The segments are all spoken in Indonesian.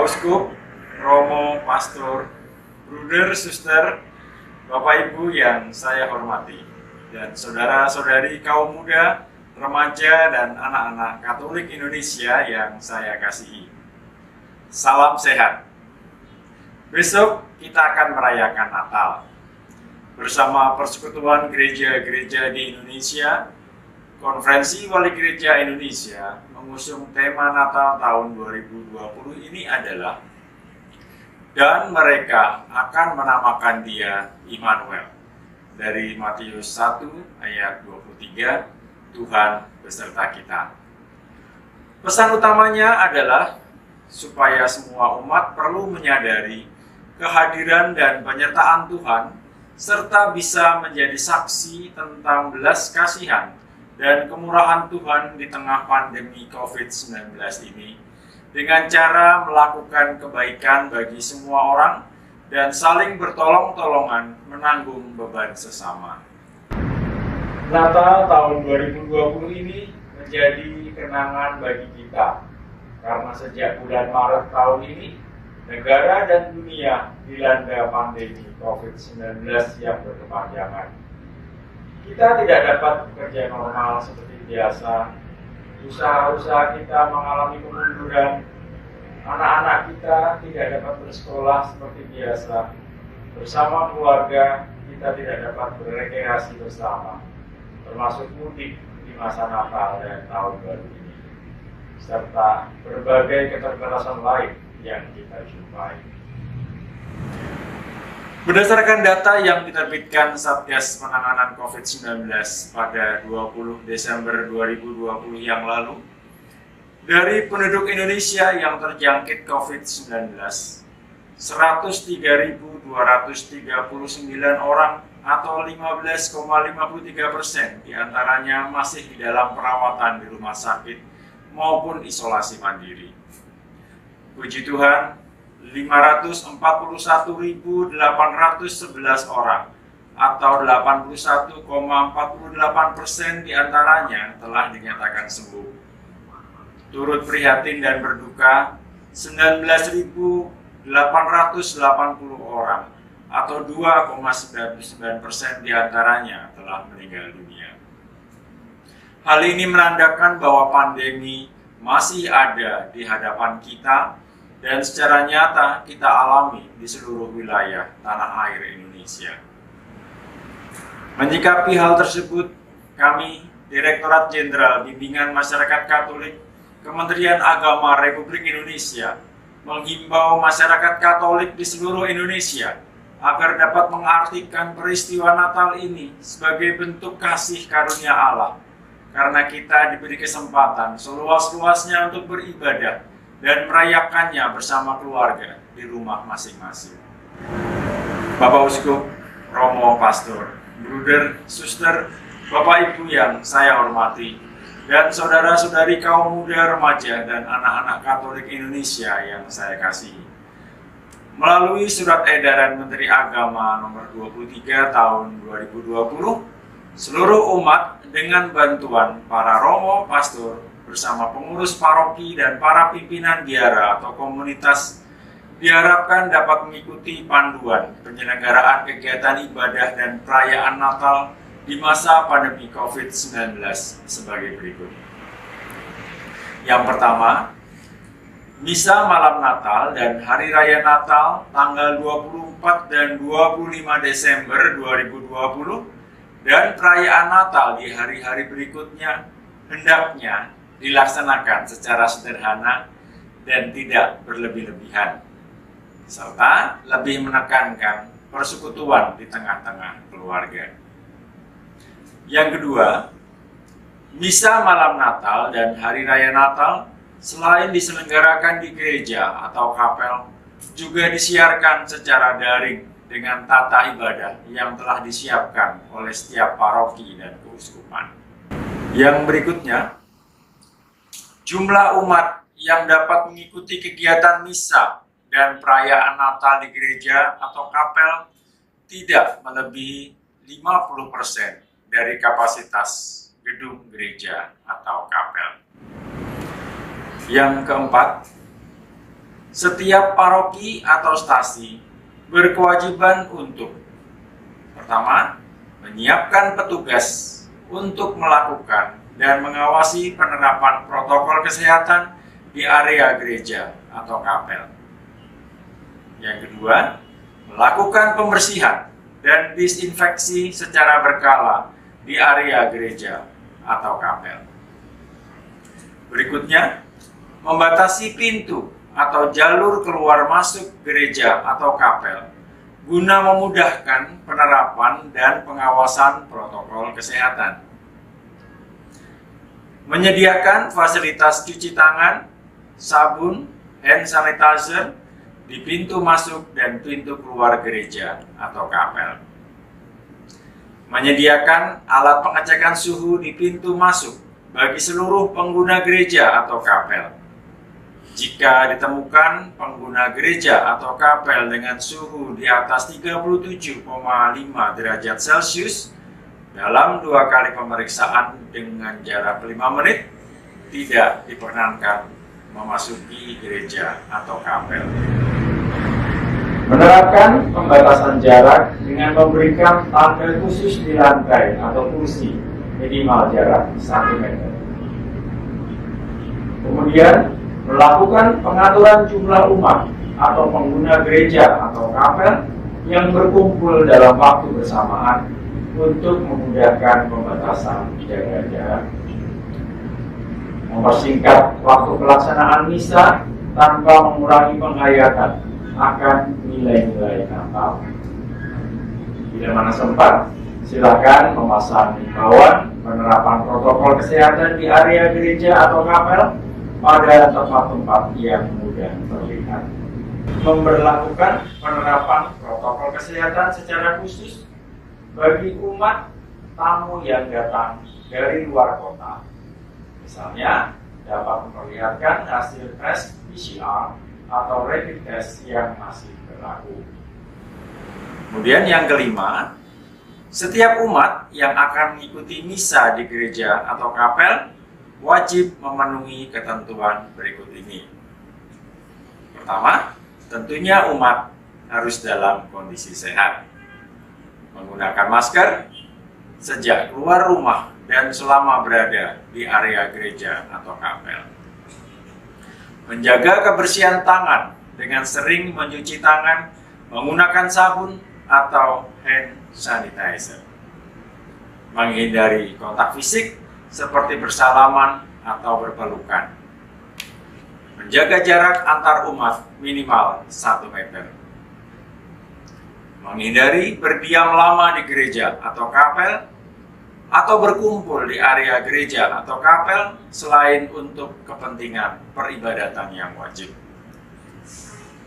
Uskup, Romo, Pastor, Bruder, Suster, Bapak Ibu yang saya hormati, dan saudara-saudari kaum muda, remaja, dan anak-anak Katolik Indonesia yang saya kasihi. Salam sehat. Besok kita akan merayakan Natal. Bersama Persekutuan Gereja-Gereja di Indonesia, Konferensi Wali Gereja Indonesia mengusung tema Natal tahun 2020 ini adalah "Dan mereka akan menamakan Dia Immanuel", dari Matius 1 ayat 23, Tuhan beserta kita. Pesan utamanya adalah supaya semua umat perlu menyadari kehadiran dan penyertaan Tuhan, serta bisa menjadi saksi tentang belas kasihan dan kemurahan Tuhan di tengah pandemi COVID-19 ini, dengan cara melakukan kebaikan bagi semua orang dan saling bertolong-tolongan menanggung beban sesama. Natal tahun 2020 ini menjadi kenangan bagi kita, karena sejak bulan Maret tahun ini, negara dan dunia dilanda pandemi COVID-19 yang berkepanjangan. Kita tidak dapat bekerja normal seperti biasa. Usaha-usaha kita mengalami kemunduran. Anak-anak kita tidak dapat bersekolah seperti biasa. Bersama keluarga, kita tidak dapat berrekreasi bersama, termasuk mudik di masa Natal dan tahun baru ini, serta berbagai keterbatasan lain yang kita jumpai. Berdasarkan data yang diterbitkan Satgas Penanganan COVID-19 pada 20 Desember 2020 yang lalu, dari penduduk Indonesia yang terjangkit COVID-19, 103.239 orang atau 15,53% diantaranya masih di dalam perawatan di rumah sakit maupun isolasi mandiri. Puji Tuhan, 541.811 orang atau 81,48% diantaranya telah dinyatakan sembuh. Turut prihatin dan berduka 19.880 orang atau 2,99% diantaranya telah meninggal dunia. Hal ini menandakan bahwa pandemi masih ada di hadapan kita dan secara nyata kita alami di seluruh wilayah tanah air Indonesia. Menyikapi hal tersebut, kami, Direktorat Jenderal Bimbingan Masyarakat Katolik, Kementerian Agama Republik Indonesia, menghimbau masyarakat Katolik di seluruh Indonesia agar dapat mengartikan peristiwa Natal ini sebagai bentuk kasih karunia Allah, karena kita diberi kesempatan seluas-luasnya untuk beribadah dan merayakannya bersama keluarga di rumah masing-masing. Bapak Uskup, Romo, Pastor, Bruder, Suster, Bapak Ibu yang saya hormati, dan saudara-saudari kaum muda, remaja, dan anak-anak Katolik Indonesia yang saya kasihi. Melalui Surat Edaran Menteri Agama nomor 23 tahun 2020, seluruh umat dengan bantuan para Romo, Pastor, bersama pengurus paroki dan para pimpinan biara atau komunitas diharapkan dapat mengikuti panduan penyelenggaraan kegiatan ibadah dan perayaan Natal di masa pandemi COVID-19 sebagai berikut. Yang pertama, Misa Malam Natal dan Hari Raya Natal tanggal 24 dan 25 Desember 2020 dan perayaan Natal di hari-hari berikutnya hendaknya dilaksanakan secara sederhana dan tidak berlebih-lebihan, serta lebih menekankan persekutuan di tengah-tengah keluarga. Yang kedua, Misa Malam Natal dan Hari Raya Natal selain diselenggarakan di gereja atau kapel, juga disiarkan secara daring dengan tata ibadah yang telah disiapkan oleh setiap paroki dan keuskupan. Yang berikutnya, jumlah umat yang dapat mengikuti kegiatan misa dan perayaan Natal di gereja atau kapel tidak melebihi 50% dari kapasitas gedung gereja atau kapel. Yang keempat, Setiap paroki atau stasi berkewajiban untuk pertama, menyiapkan petugas untuk melakukan dan mengawasi penerapan protokol kesehatan di area gereja atau kapel. Yang kedua, melakukan pembersihan dan disinfeksi secara berkala di area gereja atau kapel. Berikutnya, membatasi pintu atau jalur keluar masuk gereja atau kapel guna memudahkan penerapan dan pengawasan protokol kesehatan. Menyediakan fasilitas cuci tangan, sabun, hand sanitizer di pintu masuk dan pintu keluar gereja atau kapel. Menyediakan alat pengecekan suhu di pintu masuk bagi seluruh pengguna gereja atau kapel. Jika ditemukan pengguna gereja atau kapel dengan suhu di atas 37,5 derajat Celcius dalam 2 kali pemeriksaan dengan jarak 5 menit, tidak diperkenankan memasuki gereja atau kapel. Menerapkan pembatasan jarak dengan memberikan tanda khusus di lantai atau kursi minimal jarak 1 meter. Kemudian, melakukan pengaturan jumlah umat atau pengguna gereja atau kapel yang berkumpul dalam waktu bersamaan untuk memudahkan pembatasan jaga jarak. Mempersingkat waktu pelaksanaan misa tanpa mengurangi penghayatan akan nilai-nilai Natal. Bila mana sempat, silakan memasang himbauan penerapan protokol kesehatan di area gereja atau kapel pada tempat-tempat yang mudah terlihat. Memberlakukan penerapan protokol kesehatan secara khusus bagi umat tamu yang datang dari luar kota. Misalnya, dapat memperlihatkan hasil tes PCR atau rapid test yang masih berlaku. Kemudian yang kelima, setiap umat yang akan mengikuti misa di gereja atau kapel wajib memenuhi ketentuan berikut ini. Pertama, tentunya umat harus dalam kondisi sehat. Menggunakan masker sejak keluar rumah dan selama berada di area gereja atau kapel. Menjaga kebersihan tangan dengan sering mencuci tangan menggunakan sabun atau hand sanitizer. Menghindari kontak fisik seperti bersalaman atau berpelukan. Menjaga jarak antar umat minimal 1 meter. Menghindari berdiam lama di gereja atau kapel atau berkumpul di area gereja atau kapel selain untuk kepentingan peribadatan yang wajib.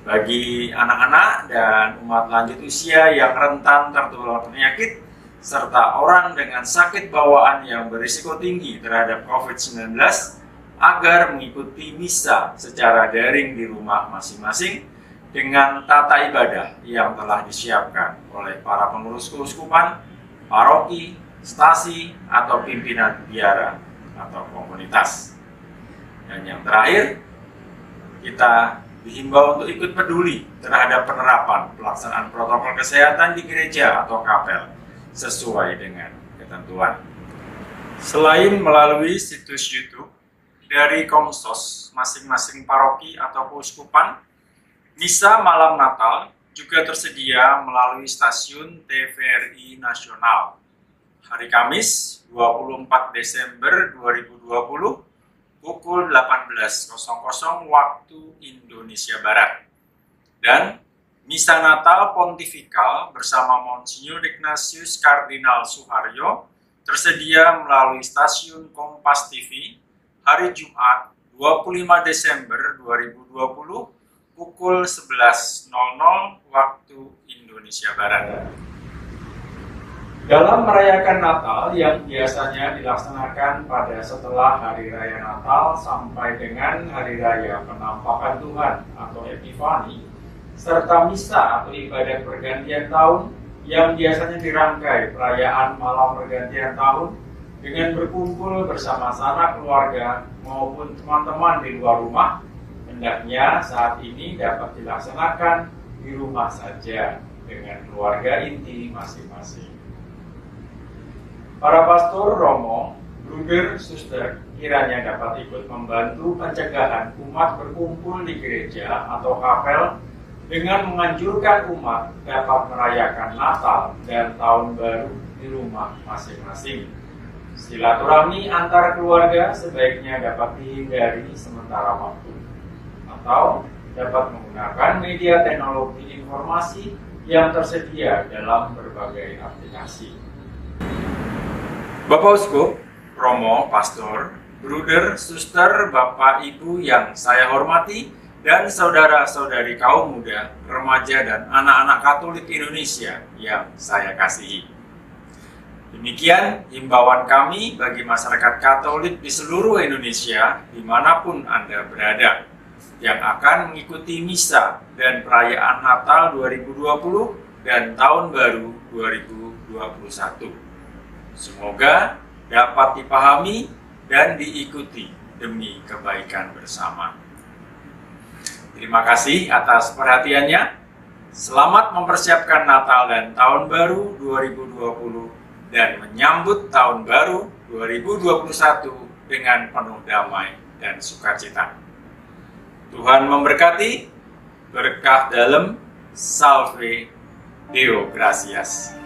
Bagi anak-anak dan umat lanjut usia yang rentan tertular penyakit serta orang dengan sakit bawaan yang berisiko tinggi terhadap COVID-19 agar mengikuti misa secara daring di rumah masing-masing dengan tata ibadah yang telah disiapkan oleh para pengurus keuskupan, paroki, stasi, atau pimpinan biara atau komunitas. Dan yang terakhir, kita dihimbau untuk ikut peduli terhadap penerapan pelaksanaan protokol kesehatan di gereja atau kapel sesuai dengan ketentuan. Selain melalui situs YouTube dari Komsos masing-masing paroki atau keuskupan, misa malam Natal juga tersedia melalui stasiun TVRI Nasional hari Kamis 24 Desember 2020 pukul 18.00 waktu Indonesia Barat, dan Misa Natal Pontifikal bersama Monsinyur Ignatius Kardinal Suharyo tersedia melalui stasiun Kompas TV hari Jumat 25 Desember 2020 pukul 11.00 waktu Indonesia Barat. Dalam merayakan Natal yang biasanya dilaksanakan pada setelah Hari Raya Natal sampai dengan Hari Raya Penampakan Tuhan atau Epifani, serta misa atau ibadah pergantian tahun yang biasanya dirangkai perayaan malam pergantian tahun dengan berkumpul bersama sanak keluarga maupun teman-teman di luar rumah, hendaknya saat ini dapat dilaksanakan di rumah saja dengan keluarga inti masing-masing. Para pastor, romo, bruder, suster kiranya dapat ikut membantu pencegahan umat berkumpul di gereja atau kapel dengan menganjurkan umat dapat merayakan Natal dan Tahun Baru di rumah masing-masing. Silaturahmi antar keluarga sebaiknya dapat dihindari sementara waktu, atau dapat menggunakan media teknologi informasi yang tersedia dalam berbagai aplikasi. Bapak Uskup, romo, pastor, bruder, suster, bapak, ibu yang saya hormati, dan saudara-saudari kaum muda, remaja, dan anak-anak Katolik Indonesia yang saya kasihi. Demikian himbauan kami bagi masyarakat Katolik di seluruh Indonesia, dimanapun Anda berada, yang akan mengikuti misa dan perayaan Natal 2020 dan Tahun Baru 2021. Semoga dapat dipahami dan diikuti demi kebaikan bersama. Terima kasih atas perhatiannya. Selamat mempersiapkan Natal dan Tahun Baru 2020 dan menyambut Tahun Baru 2021 dengan penuh damai dan sukacita. Tuhan memberkati, berkah dalam, Salve Deo Gratias.